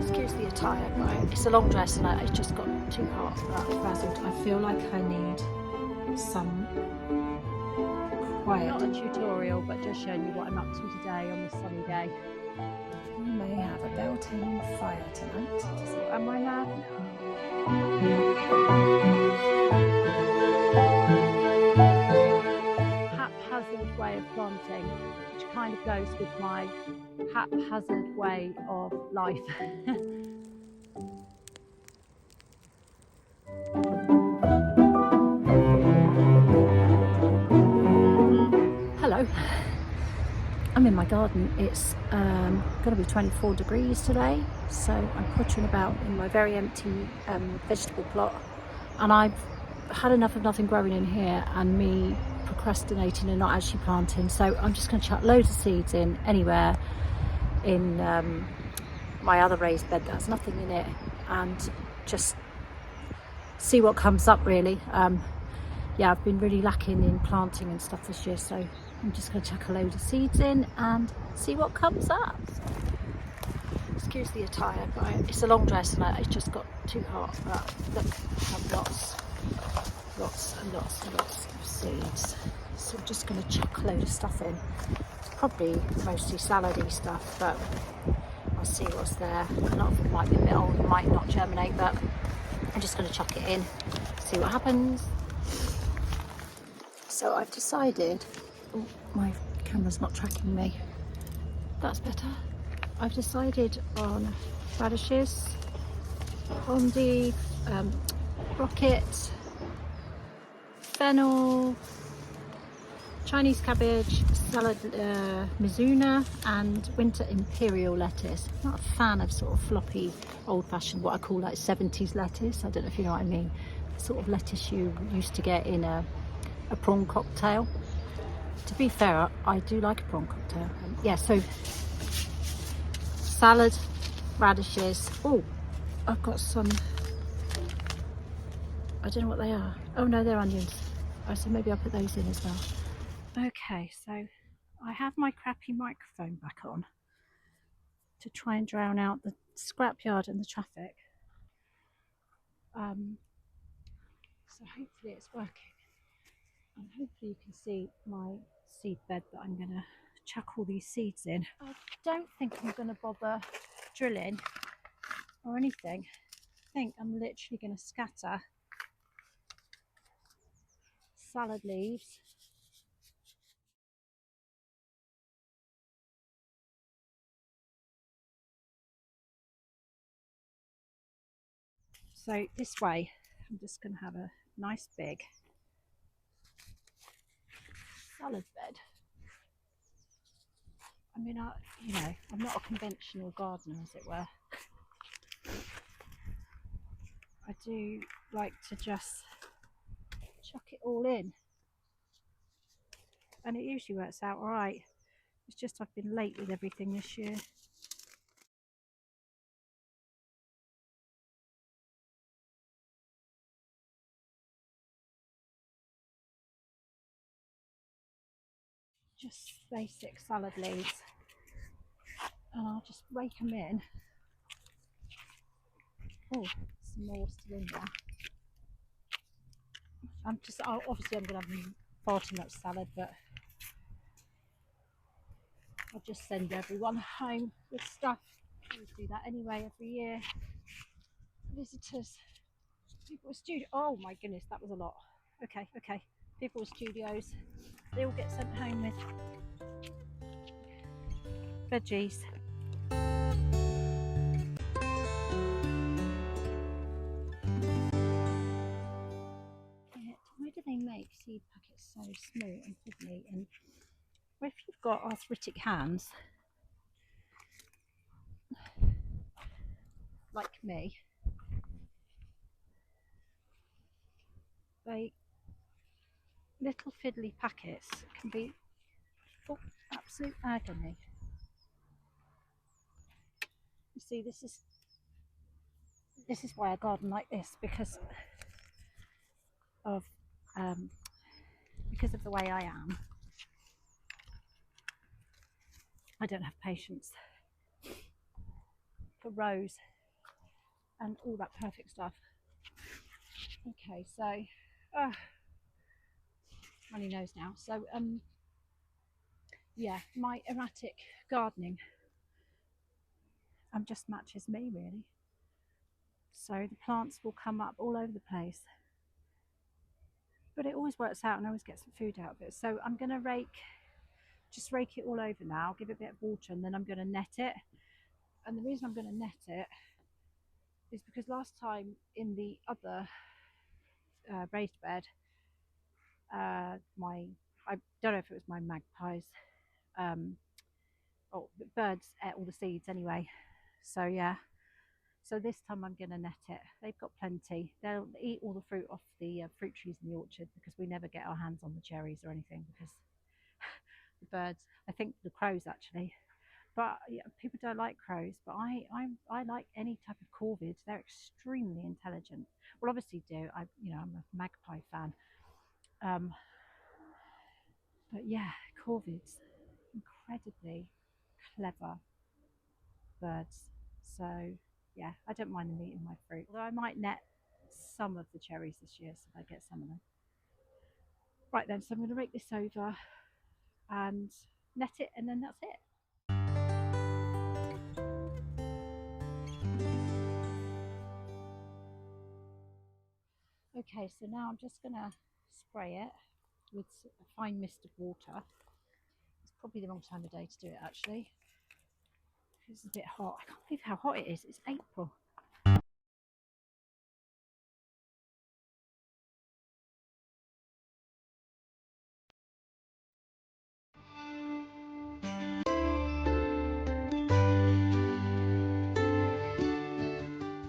Excuse the attire, but it's a long dress and it's just got too hot. Frazzled. I feel like I need some quiet. Not a tutorial, but just showing you what I'm up to today on this sunny day. We may have a Beltane fire tonight. So am I mad? Haphazard way of planting, which kind of goes with my haphazard way of life. Hello, I'm in my garden. It's going to be 24 degrees today, so I'm pottering about in my very empty vegetable plot, and I've had enough of nothing growing in here and me procrastinating and not actually planting, so I'm just going to chuck loads of seeds in anywhere in my other raised bed that has nothing in it and just see what comes up, really. Yeah, I've been really lacking in planting and stuff this year, so I'm just going to chuck a load of seeds in and see what comes up. Excuse the attire, but it's a long dress and it's just got too hot. But look, I have lots and lots of seeds. So I'm just going to chuck a load of stuff in. It's probably mostly salady stuff, but I'll see what's there. A lot of it might be a bit old and might not germinate, but I'm just going to chuck it in, see what happens. So I've decided, oh, my camera's not tracking me, that's better. I've decided on radishes, on the rocket, fennel, Chinese cabbage, salad mizuna, and winter imperial lettuce. I'm not a fan of sort of floppy, old-fashioned, what I call like 70s lettuce. I don't know if you know what I mean. The sort of lettuce you used to get in a prawn cocktail. To be fair, I do like a prawn cocktail. Yeah, so salad, radishes. Oh, I've got some, I don't know what they are. Oh no, they're onions. Oh, so maybe I'll put those in as well. Okay, so I have my crappy microphone back on to try and drown out the scrapyard and the traffic. So hopefully it's working. And hopefully you can see my seed bed that I'm going to chuck all these seeds in. I don't think I'm going to bother drilling or anything. I think I'm literally going to scatter salad leaves so this way. I'm just going to have a nice big salad bed. I mean, you know, I'm not a conventional gardener, as it were. I do like to just chuck it all in, and it usually works out all right. It's just I've been late with everything this year. Just basic salad leaves, and I'll just rake them in. Oh, some more still in there. Obviously I'm going to have far too much salad, but I'll just send everyone home with stuff. I always do that anyway every year. Visitors, people with studio. Oh my goodness, that was a lot. Okay. People with studios, they all get sent home with veggies. Why do they make seed packets so small and fiddly? And if you've got arthritic hands, like me, little fiddly packets can be absolute agony. You see, this is why I garden like this, because of the way I am. I don't have patience for rows and all that perfect stuff. Okay, so runny nose now. So yeah, my erratic gardening just matches me really. So the plants will come up all over the place, but it always works out and I always get some food out of it. So I'm going to just rake it all over now, give it a bit of water, and then I'm going to net it. And the reason I'm going to net it is because last time in the other raised bed, I don't know if it was my magpies, or the birds ate all the seeds anyway. So yeah, so this time I'm going to net it. They've got plenty. They'll eat all the fruit off the fruit trees in the orchard because we never get our hands on the cherries or anything because the birds, I think the crows actually, but yeah, people don't like crows, but I like any type of corvids. They're extremely intelligent. Well, obviously I'm a magpie fan, but yeah, corvids, incredibly clever birds. So yeah, I don't mind them eating my fruit, although I might net some of the cherries this year so I get some of them. Right then, so I'm going to rake this over and net it, and then that's it. Okay, so now I'm just going to spray it with a fine mist of water. It's probably the wrong time of day to do it actually. It's a bit hot. I can't believe how hot it is. It's April.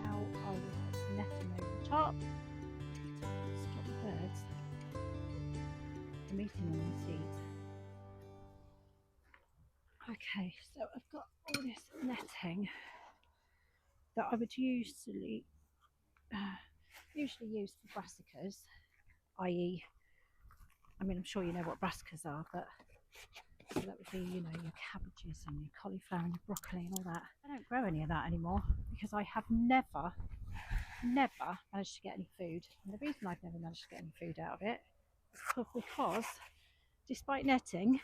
Now I will put some netting over the top to stop the birds from eating all the seeds. Okay, so I've got all this netting that I would usually use for brassicas, i.e., I mean, I'm sure you know what brassicas are, but so that would be, you know, your cabbages and your cauliflower and your broccoli and all that. I don't grow any of that anymore because I have never managed to get any food. And the reason I've never managed to get any food out of it is because despite netting,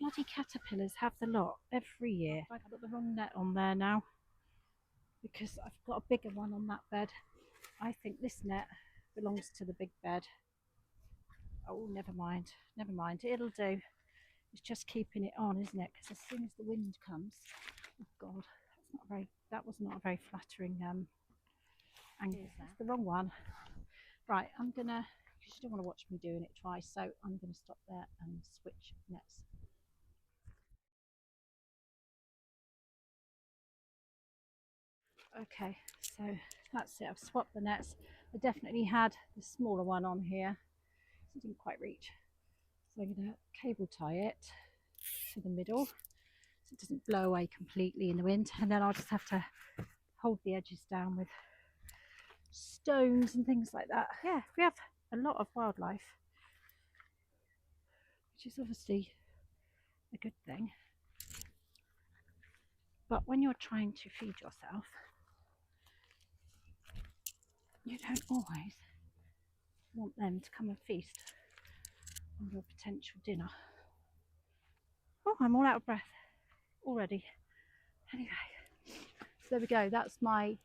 bloody caterpillars have the lot every year. I've got the wrong net on there now because I've got a bigger one on that bed. I think this net belongs to the big bed. Oh, never mind, it'll do. It's just keeping it on, isn't it? Because as soon as the wind comes, oh god, that was not a very flattering angle. That's the wrong one. Right, I'm gonna, because you don't want to watch me doing it twice, so I'm gonna stop there and switch nets. Okay, so that's it. I've swapped the nets. I definitely had the smaller one on here, so it didn't quite reach. So I'm going to cable tie it to the middle so it doesn't blow away completely in the wind, and then I'll just have to hold the edges down with stones and things like that. Yeah, we have a lot of wildlife, which is obviously a good thing. But when you're trying to feed yourself, you don't always want them to come and feast on your potential dinner. Oh, I'm all out of breath already. Anyway, so there we go. That's my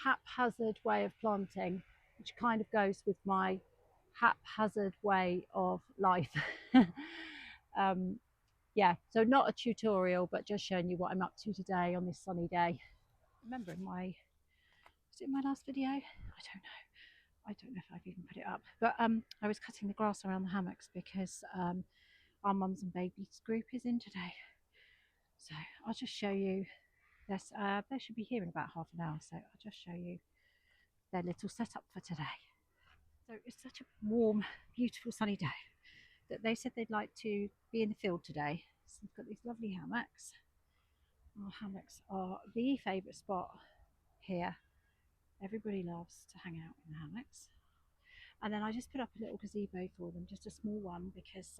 haphazard way of planting, which kind of goes with my haphazard way of life. Yeah, so not a tutorial, but just showing you what I'm up to today on this sunny day. Remember was it my last video? I don't know if I've even put it up, but I was cutting the grass around the hammocks because our mums and babies group is in today. So I'll just show you this. They should be here in about half an hour, so I'll just show you their little setup for today. So it's such a warm, beautiful sunny day that they said they'd like to be in the field today. So we've got these lovely hammocks. Our hammocks are the favourite spot here. Everybody loves to hang out in the hammocks. And then I just put up a little gazebo for them, just a small one, because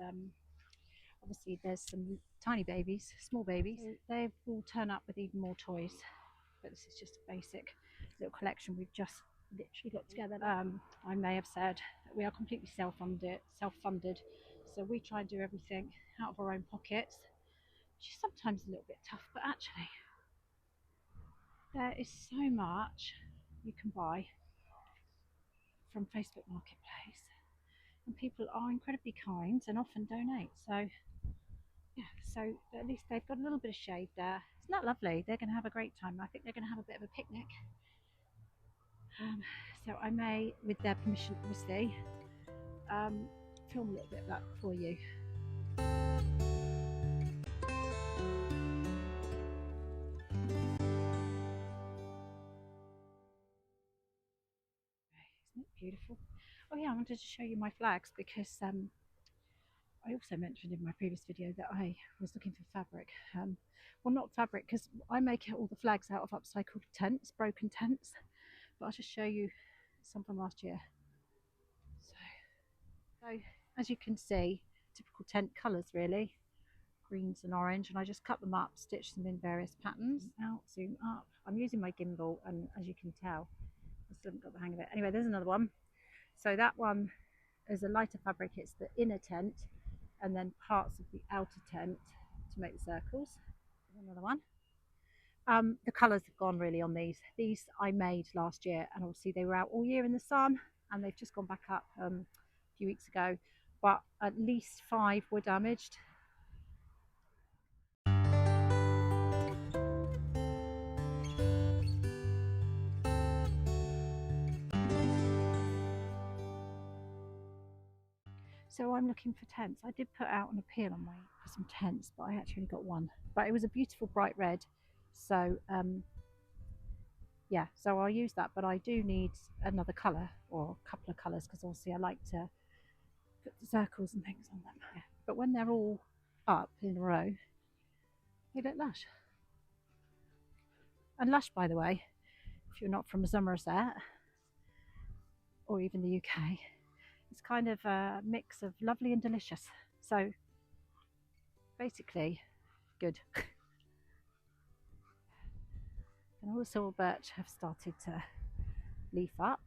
Obviously there's some tiny babies, small babies. So they will turn up with even more toys, but this is just a basic little collection we've just literally got together. I may have said that we are completely self-funded, so we try and do everything out of our own pockets, which is sometimes a little bit tough, but actually there is so much you can buy from Facebook Marketplace, and people are incredibly kind and often donate. So yeah, so at least they've got a little bit of shade there. Isn't that lovely? They're going to have a great time. I think they're going to have a bit of a picnic. So I may, with their permission obviously, film a little bit of that for you. Isn't it beautiful? Oh yeah, I wanted to show you my flags because I also mentioned in my previous video that I was looking for fabric. Well, not fabric, because I make all the flags out of upcycled tents, broken tents, but I'll just show you some from last year. So as you can see, typical tent colours really, greens and orange, and I just cut them up, stitched them in various patterns. Out, zoom up. I'm using my gimbal, and as you can tell, I still haven't got the hang of it. Anyway, there's another one. So that one is a lighter fabric. It's the inner tent and then parts of the outer tent to make the circles. There's another one. The colours have gone really on these. These I made last year, and obviously they were out all year in the sun, and they've just gone back up a few weeks ago, but at least 5 were damaged. So I'm looking for tents. I did put out an appeal on for some tents, but I actually only got one. But it was a beautiful bright red, so yeah, so I'll use that. But I do need another colour or a couple of colours, because obviously I like to put the circles and things on them. Yeah. But when they're all up in a row, they look lush. And lush, by the way, if you're not from Somerset or even the UK, it's kind of a mix of lovely and delicious. So basically, good. And all the silver birch have started to leaf up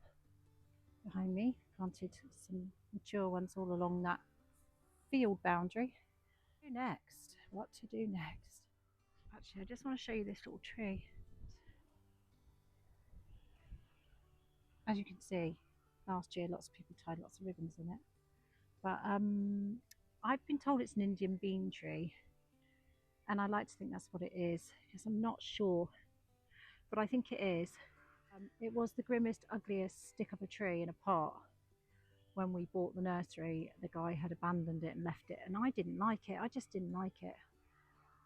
behind me. Planted some mature ones all along that field boundary. What to do next? What to do next? Actually, I just want to show you this little tree. As you can see, last year lots of people tied lots of ribbons in it. But I've been told it's an Indian bean tree, and I like to think that's what it is, because I'm not sure, but I think it is. It was the grimmest, ugliest stick of a tree in a pot. When we bought the nursery, the guy had abandoned it and left it, and I didn't like it. I just didn't like it,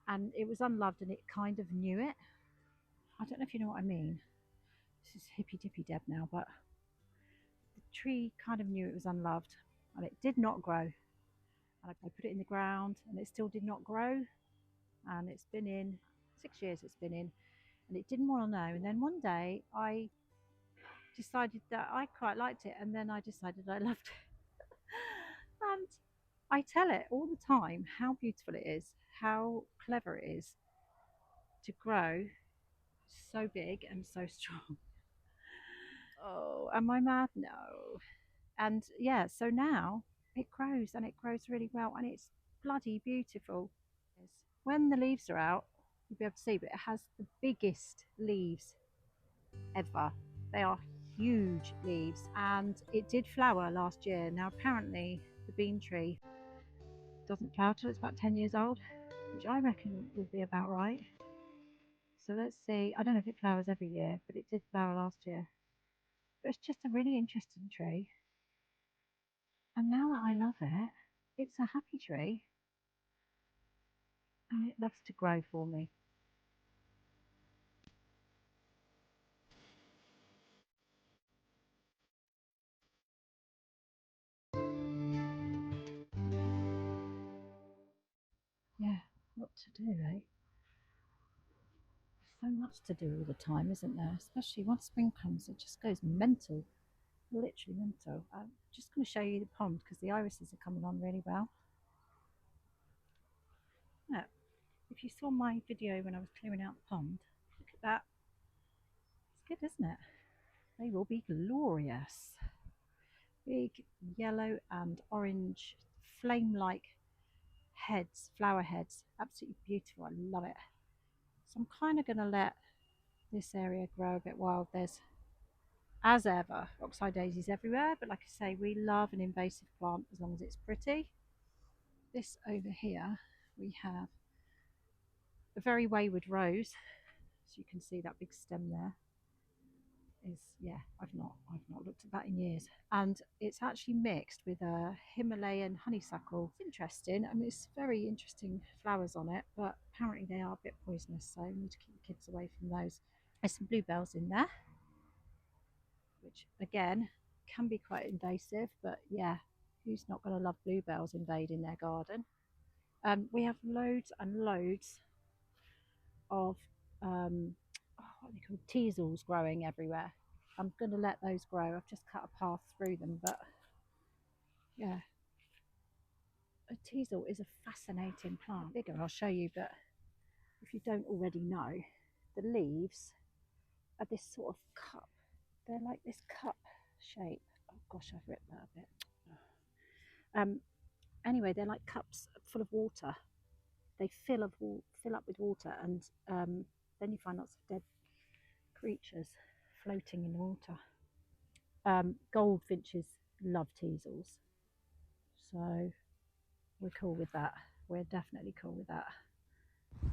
and it was unloved, and it kind of knew it. I don't know if you know what I mean. This is hippy dippy Deb now, but the tree kind of knew it was unloved, and it did not grow. And I put it in the ground, and it still did not grow. And it's been in 6 years. It's been in, and it didn't want to know. And then one day I decided that I quite liked it, and then I decided I loved it. And I tell it all the time how beautiful it is, how clever it is to grow so big and so strong. Oh, am I mad? No. And yeah, so now it grows, and it grows really well, and it's bloody beautiful. When the leaves are out, you'll be able to see, but it has the biggest leaves ever. They are huge leaves, and it did flower last year. Now apparently the bean tree doesn't flower till it's about 10 years old, which I reckon would be about right. So let's see. I don't know if it flowers every year, but it did flower last year. But it's just a really interesting tree, and now that I love it, it's a happy tree, and it loves to grow for me. Yeah, what to do, eh? So much to do all the time, isn't there? Especially once spring comes, it just goes mental, literally mental. I'm just going to show you the pond, because the irises are coming on really well. Look, if you saw my video when I was clearing out the pond, look at that. It's good, isn't it? They will be glorious. Big yellow and orange flame-like heads, flower heads. Absolutely beautiful. I love it. So I'm kind of going to let this area grow a bit wild. There's, as ever, oxeye daisies everywhere, but like I say, we love an invasive plant as long as it's pretty. This over here, we have a very wayward rose. So you can see that big stem there is, yeah, I've not looked at that in years, and it's actually mixed with a Himalayan honeysuckle. It's interesting. I mean, it's very interesting flowers on it, but apparently they are a bit poisonous, so we need to keep the kids away from those. There's some bluebells in there, which again can be quite invasive, but yeah, who's not going to love bluebells invading their garden? We have loads and loads of what are they called, teasels growing everywhere. I'm going to let those grow. I've just cut a path through them, but yeah, a teasel is a fascinating plant. Bigger, I'll show you, but if you don't already know, the leaves are this sort of cup. They're like this cup shape. Oh gosh, I've ripped that a bit. Anyway, they're like cups full of water. They fill up with water, and then you find lots of dead creatures floating in the water. Goldfinches love teasels, so we're cool with that. We're definitely cool with that.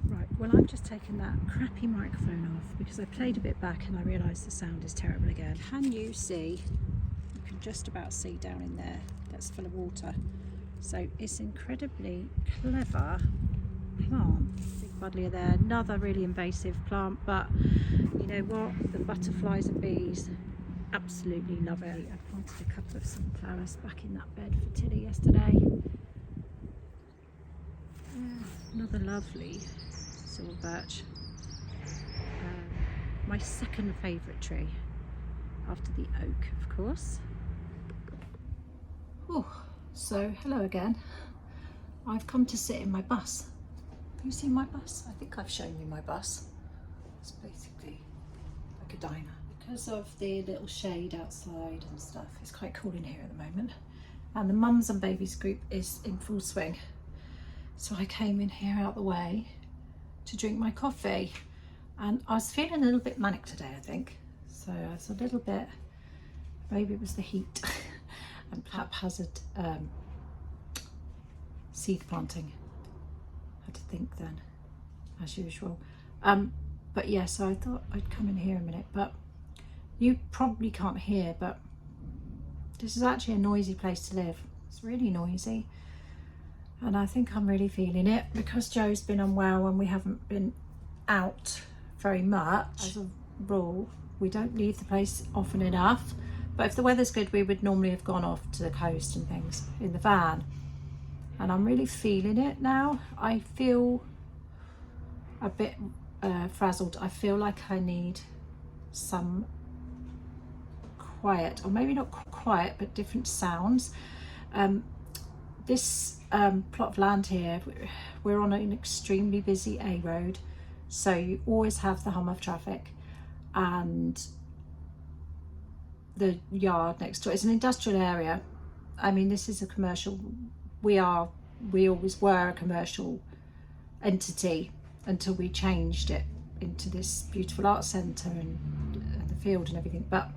Right, well, I've just taken that crappy microphone off because I played a bit back and I realised the sound is terrible again. Can you see? You can just about see down in there, that's full of water. So it's incredibly clever plant. Big buddleia there, another really invasive plant, but you know what, the butterflies and bees absolutely love it. I planted a couple of sunflowers back in that bed for Tilly yesterday. Another lovely silver birch. My second favourite tree after the oak, of course. Oh, so hello again. I've come to sit in my bus. Have you seen my bus? I think I've shown you my bus. It's basically like a diner. Because of the little shade outside and stuff, it's quite cool in here at the moment. And the mums and babies group is in full swing. So I came in here out the way to drink my coffee. And I was feeling a little bit manic today, I think. So I was a little bit, maybe it was the heat and haphazard seed planting. I had to think then, as usual. But yeah, so I thought I'd come in here a minute, but you probably can't hear, but this is actually a noisy place to live. It's really noisy. And I think I'm really feeling it because Joe's been unwell and we haven't been out very much. As a rule, we don't leave the place often enough, but if the weather's good, we would normally have gone off to the coast and things in the van. And I'm really feeling it now. I feel a bit frazzled. I feel like I need some quiet, or maybe not quiet, but different sounds. This plot of land here, we're on an extremely busy A road, so you always have the hum of traffic, and the yard next door. It's an industrial area. I mean, this is a commercial. We always were a commercial entity until we changed it into this beautiful art centre and the field and everything. But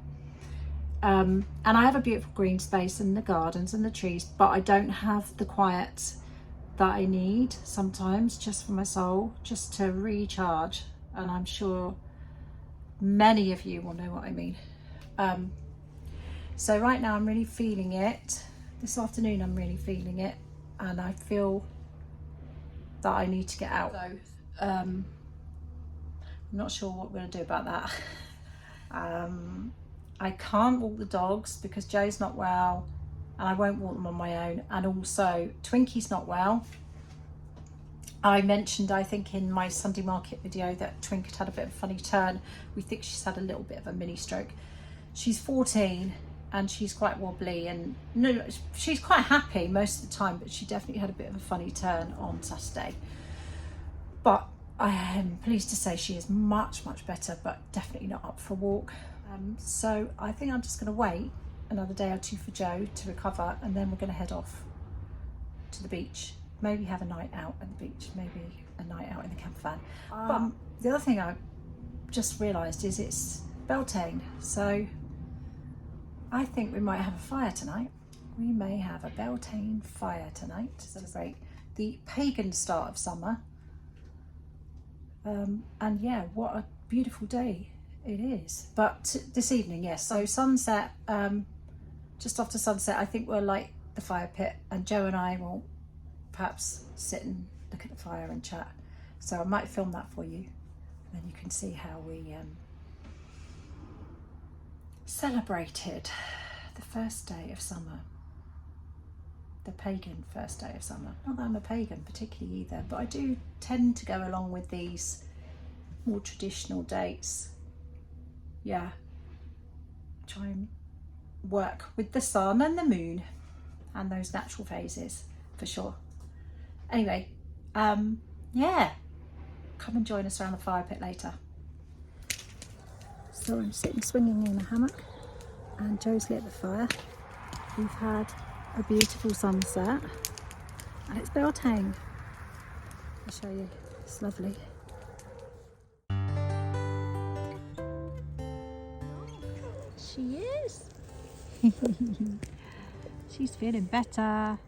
and I have a beautiful green space and the gardens and the trees, but I don't have the quiet that I need sometimes, just for my soul, just to recharge. And I'm sure many of you will know what I mean. So right now I'm really feeling it. This afternoon I'm really feeling it, and I feel that I need to get out. So I'm not sure what we're going to do about that. I can't walk the dogs because Joe's not well, and I won't walk them on my own, and also Twinkie's not well. I mentioned, I think in my Sunday market video, that Twink had a bit of a funny turn. We think she's had a little bit of a mini stroke. She's 14 and she's quite wobbly, and she's quite happy most of the time, but she definitely had a bit of a funny turn on Saturday. But I am pleased to say she is much better, but definitely not up for a walk. So I think I'm just going to wait another day or two for Joe to recover, and then we're going to head off to the beach. Maybe have a night out at the beach, maybe a night out in the camper van. But the other thing I just realised is it's Beltane, so I think we might have a fire tonight. We may have a Beltane fire tonight to celebrate the pagan start of summer. And yeah, what a beautiful day it is. But this evening, yes, so sunset, just after sunset, I think we'll light the fire pit, and Joe and I will perhaps sit and look at the fire and chat. So I might film that for you, and then you can see how we celebrated the first day of summer. The pagan first day of summer. Not that I'm a pagan particularly either, but I do tend to go along with these more traditional dates. Yeah, try and work with the sun and the moon and those natural phases for sure. Anyway, yeah, come and join us around the fire pit later. So I'm sitting swinging in a hammock and Joe's lit the fire. We've had a beautiful sunset and it's Beltane. I'll show you, it's lovely. She is. She's feeling better.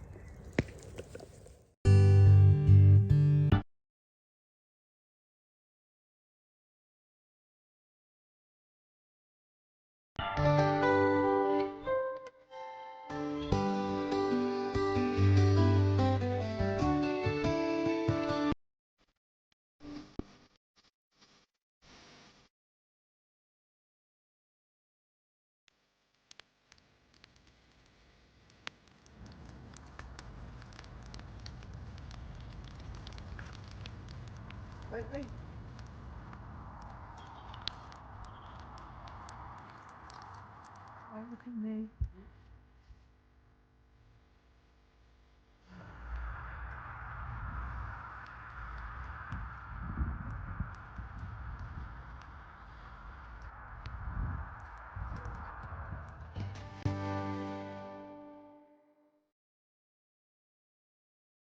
Wait. Look at me.